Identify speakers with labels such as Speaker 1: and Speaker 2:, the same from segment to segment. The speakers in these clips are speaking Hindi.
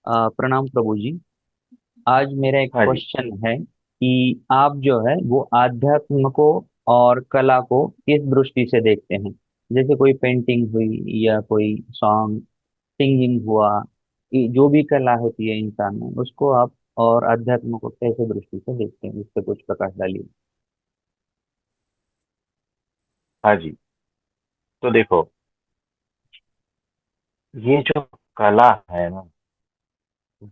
Speaker 1: प्रणाम प्रभु जी। आज मेरा एक
Speaker 2: हाँ जी।
Speaker 1: क्वेश्चन है कि आप जो है वो आध्यात्म को और कला को किस दृष्टि से देखते हैं। जैसे कोई पेंटिंग हुई या कोई सॉन्ग, सिंगिंग हुआ, जो भी कला होती है इंसान में, उसको आप और अध्यात्म को कैसे दृष्टि से देखते हैं, इस पे कुछ प्रकाश डालिए।
Speaker 2: हाँ जी। तो देखो, ये जो कला है ना,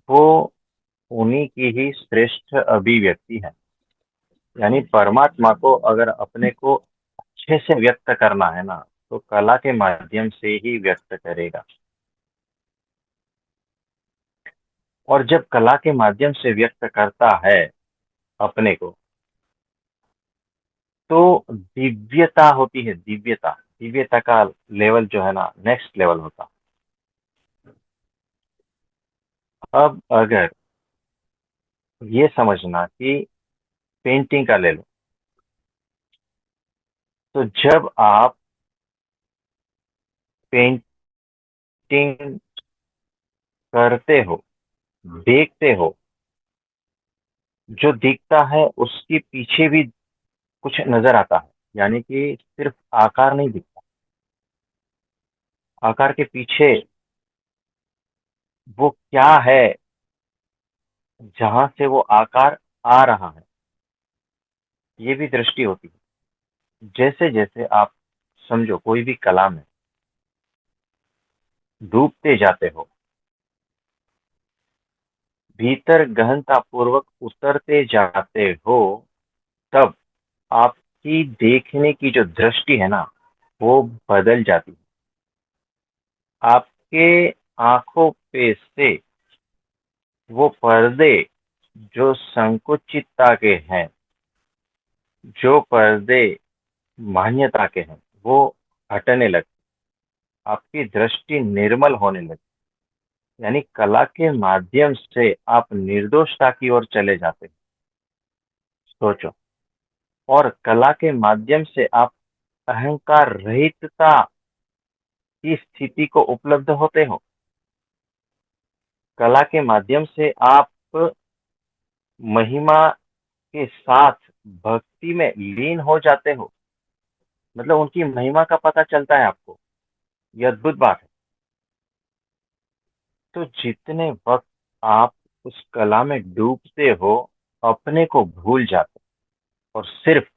Speaker 2: वो उन्हीं की ही श्रेष्ठ अभिव्यक्ति है। यानी परमात्मा को अगर अपने को अच्छे से व्यक्त करना है ना, तो कला के माध्यम से ही व्यक्त करेगा। और जब कला के माध्यम से व्यक्त करता है अपने को, तो दिव्यता होती है। दिव्यता दिव्यता का लेवल जो है ना, नेक्स्ट लेवल होता। अब अगर ये समझना कि पेंटिंग का ले लो, तो जब आप पेंटिंग करते हो, देखते हो, जो दिखता है उसके पीछे भी कुछ नजर आता है। यानी कि सिर्फ आकार नहीं दिखता, आकार के पीछे वो क्या है, जहां से वो आकार आ रहा है, ये भी दृष्टि होती है। जैसे जैसे आप समझो, कोई भी कला में डूबते जाते हो, भीतर गहनता पूर्वक उतरते जाते हो, तब आपकी देखने की जो दृष्टि है ना, वो बदल जाती है। आपके आंखों पे से वो पर्दे जो संकुचितता के हैं, जो पर्दे मान्यता के हैं, वो हटने लगते। आपकी दृष्टि निर्मल होने लगती। यानी कला के माध्यम से आप निर्दोषता की ओर चले जाते हैं। सोचो। और कला के माध्यम से आप अहंकार रहितता की स्थिति को उपलब्ध होते हो। कला के माध्यम से आप महिमा के साथ भक्ति में लीन हो जाते हो। मतलब उनकी महिमा का पता चलता है आपको। यह अद्भुत बात है। तो जितने वक्त आप उस कला में डूबते हो, अपने को भूल जाते हो, और सिर्फ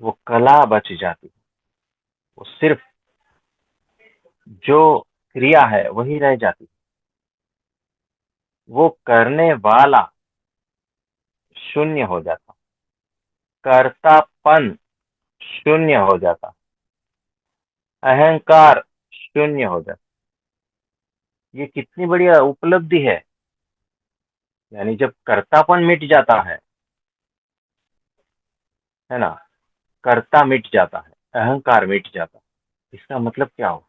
Speaker 2: वो कला बच जाती है। वो सिर्फ जो क्रिया है वही रह जाती है। वो करने वाला शून्य हो जाता, कर्तापन शून्य हो जाता, अहंकार शून्य हो जाता। ये कितनी बढ़िया उपलब्धि है। यानी जब कर्तापन मिट जाता है ना, कर्ता मिट जाता है, अहंकार मिट जाता है, इसका मतलब क्या हो?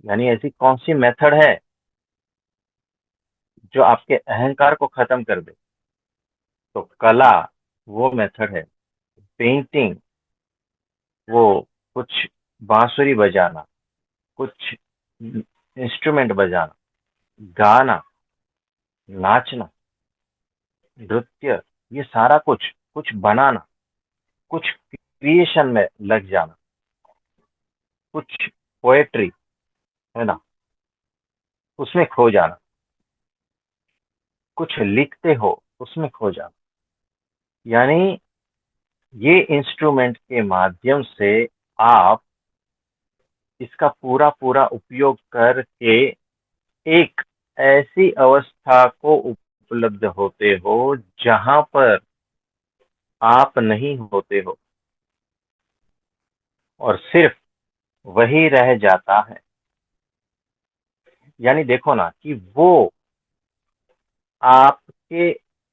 Speaker 2: यानी ऐसी कौन सी मेथड है जो आपके अहंकार को खत्म कर दे? तो कला वो मेथड है। पेंटिंग, वो कुछ बांसुरी बजाना, कुछ इंस्ट्रूमेंट बजाना, गाना, नाचना, नृत्य, ये सारा कुछ कुछ बनाना, कुछ क्रिएशन में लग जाना, कुछ पोएट्री, है ना, उसमें खो जाना, कुछ लिखते हो, उसमें खो जाना। यानी ये इंस्ट्रूमेंट के माध्यम से आप इसका पूरा पूरा उपयोग करके एक ऐसी अवस्था को उपलब्ध होते हो जहां पर आप नहीं होते हो, और सिर्फ वही रह जाता है। यानी देखो ना कि वो आपके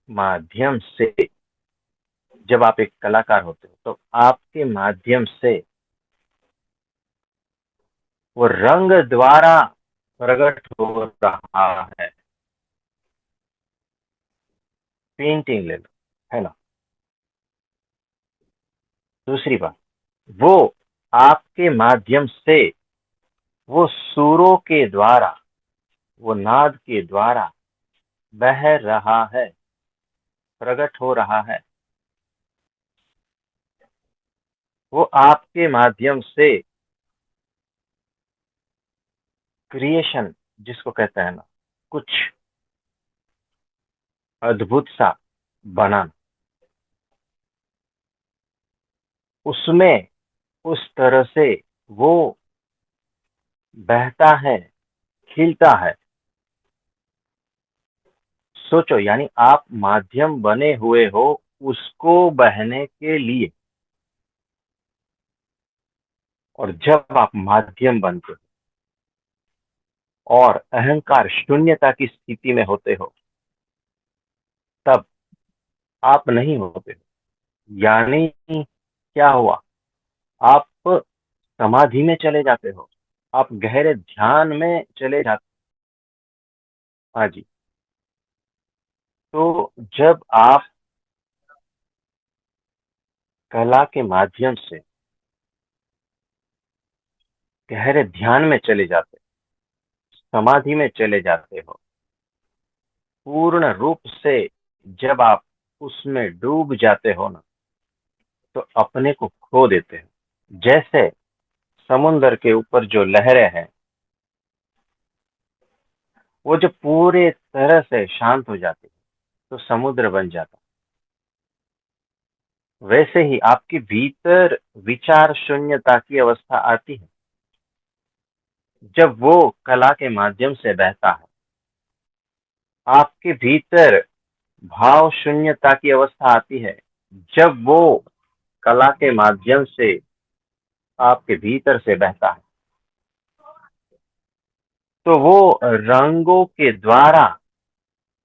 Speaker 2: माध्यम से, जब आप एक कलाकार होते हो, तो आपके माध्यम से वो रंग द्वारा प्रकट हो रहा है। पेंटिंग ले लो, है ना। दूसरी बात, वो आपके माध्यम से वो सूरों के द्वारा वो नाद के द्वारा बह रहा है, प्रकट हो रहा है। वो आपके माध्यम से क्रिएशन जिसको कहते हैं ना, कुछ अद्भुत सा बनाना, उसमें उस तरह से वो बहता है, खिलता है। सोचो, यानी आप माध्यम बने हुए हो उसको बहने के लिए। और जब आप माध्यम बनते हो और अहंकार शून्यता की स्थिति में होते हो, तब आप नहीं होते हो। यानी क्या हुआ? आप समाधि में चले जाते हो, आप गहरे ध्यान में चले जाते हो। हाँ जी। तो जब आप कला के माध्यम से गहरे ध्यान में चले जाते हो, समाधि में चले जाते हो, पूर्ण रूप से जब आप उसमें डूब जाते हो ना, तो अपने को खो देते हो। जैसे समुन्द्र के ऊपर जो लहरें हैं, वो जब पूरे तरह से शांत हो जाती है तो समुद्र बन जाता है। वैसे ही आपके भीतर विचार शून्यता की अवस्था आती है जब वो कला के माध्यम से बहता है। आपके भीतर भाव शून्यता की अवस्था आती है जब वो कला के माध्यम से आपके भीतर से बहता है। तो वो रंगों के द्वारा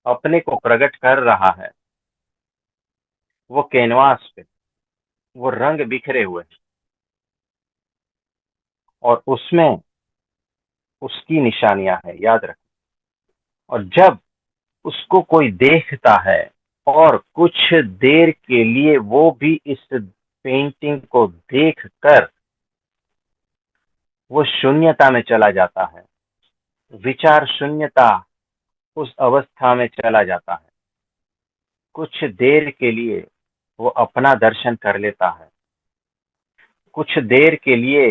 Speaker 2: अपने को प्रकट कर रहा है। वो कैनवास पे वो रंग बिखरे हुए हैं और उसमें उसकी निशानियां हैं, याद रखें। और जब उसको कोई देखता है और कुछ देर के लिए वो भी इस पेंटिंग को देख कर वो शून्यता में चला जाता है, विचार शून्यता उस अवस्था में चला जाता है। कुछ देर के लिए वो अपना दर्शन कर लेता है, कुछ देर के लिए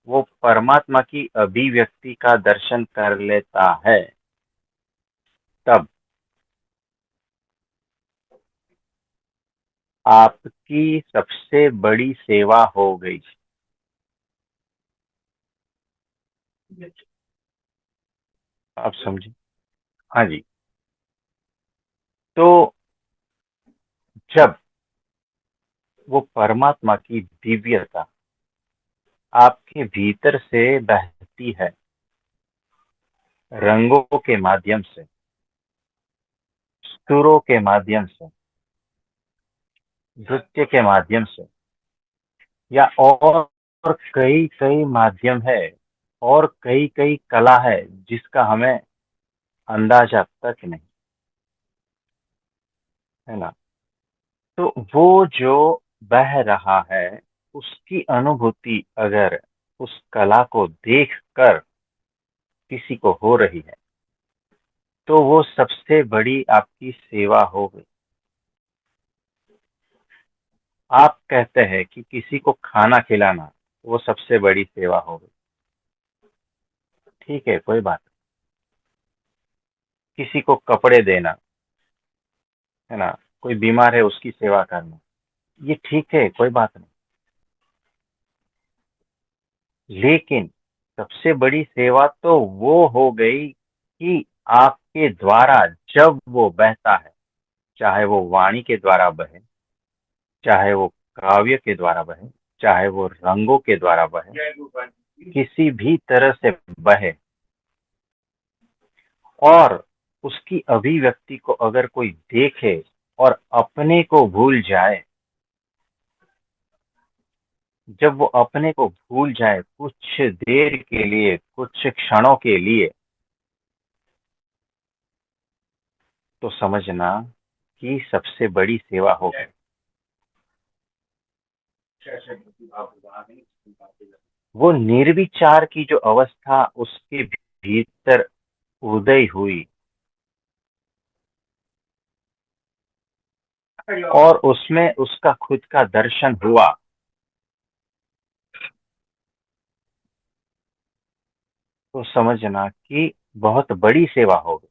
Speaker 2: वो परमात्मा की अभिव्यक्ति का दर्शन कर लेता है। तब आपकी सबसे बड़ी सेवा हो गई। आप समझे? हाँ जी। तो जब वो परमात्मा की दिव्यता आपके भीतर से बहती है, रंगों के माध्यम से, सुरों के माध्यम से, नृत्य के माध्यम से, या और कई कई माध्यम है, और कई कई कला है जिसका हमें अंदाजा तक नहीं, है ना। तो वो जो बह रहा है, उसकी अनुभूति अगर उस कला को देख कर किसी को हो रही है, तो वो सबसे बड़ी आपकी सेवा हो गई। आप कहते हैं कि किसी को खाना खिलाना वो सबसे बड़ी सेवा हो गई। ठीक है, कोई बात नहीं। किसी को कपड़े देना, है ना, कोई बीमार है उसकी सेवा करना, ये ठीक है, कोई बात नहीं। लेकिन सबसे बड़ी सेवा तो वो हो गई कि आपके द्वारा जब वो बहता है, चाहे वो वाणी के द्वारा बहे, चाहे वो काव्य के द्वारा बहे, चाहे वो रंगों के द्वारा बहे, किसी भी तरह से बहे, और उसकी अभिव्यक्ति को अगर कोई देखे और अपने को भूल जाए, जब वो अपने को भूल जाए कुछ देर के लिए, कुछ क्षणों के लिए, तो समझना कि सबसे बड़ी सेवा हो गई। वो निर्विचार की जो अवस्था उसके भीतर उदय हुई और उसमें उसका खुद का दर्शन हुआ, तो समझना कि बहुत बड़ी सेवा होगी।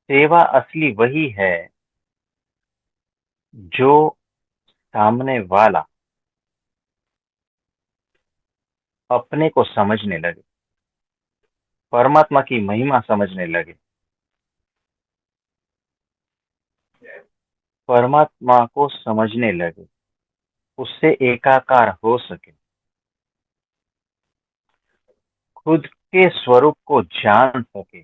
Speaker 2: सेवा असली वही है जो सामने वाला अपने को समझने लगे, परमात्मा की महिमा समझने लगे, परमात्मा को समझने लगे, उससे एकाकार हो सके, खुद के स्वरूप को जान सके,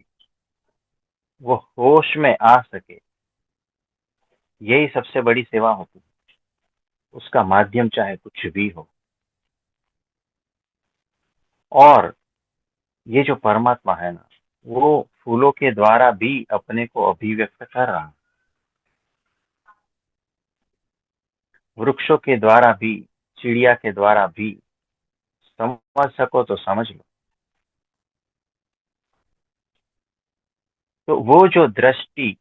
Speaker 2: वो होश में आ सके। यही सबसे बड़ी सेवा होती है। उसका माध्यम चाहे कुछ भी हो। और ये जो परमात्मा है ना, वो फूलों के द्वारा भी अपने को अभिव्यक्त कर रहा है, वृक्षों के द्वारा भी, चिड़िया के द्वारा भी। समझ सको तो समझ लो। तो वो जो दृष्टि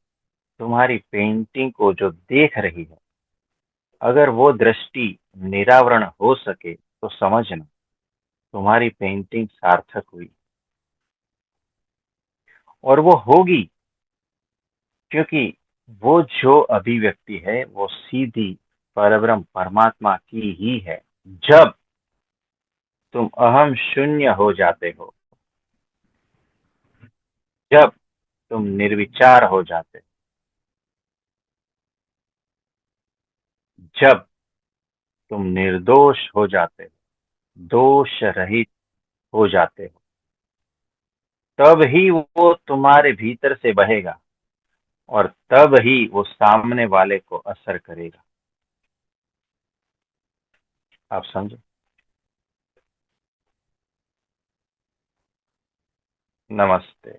Speaker 2: तुम्हारी पेंटिंग को जो देख रही है, अगर वो दृष्टि निरावरण हो सके तो समझना तुम्हारी पेंटिंग सार्थक हुई। और वो होगी, क्योंकि वो जो अभिव्यक्ति है वो सीधी परब्रह्म परमात्मा की ही है। जब तुम अहम शून्य हो जाते हो, जब तुम निर्विचार हो जाते हो, जब तुम निर्दोष हो जाते हो, दोष रहित हो जाते हो, तब ही वो तुम्हारे भीतर से बहेगा और तब ही वो सामने वाले को असर करेगा। आप समझो। नमस्ते।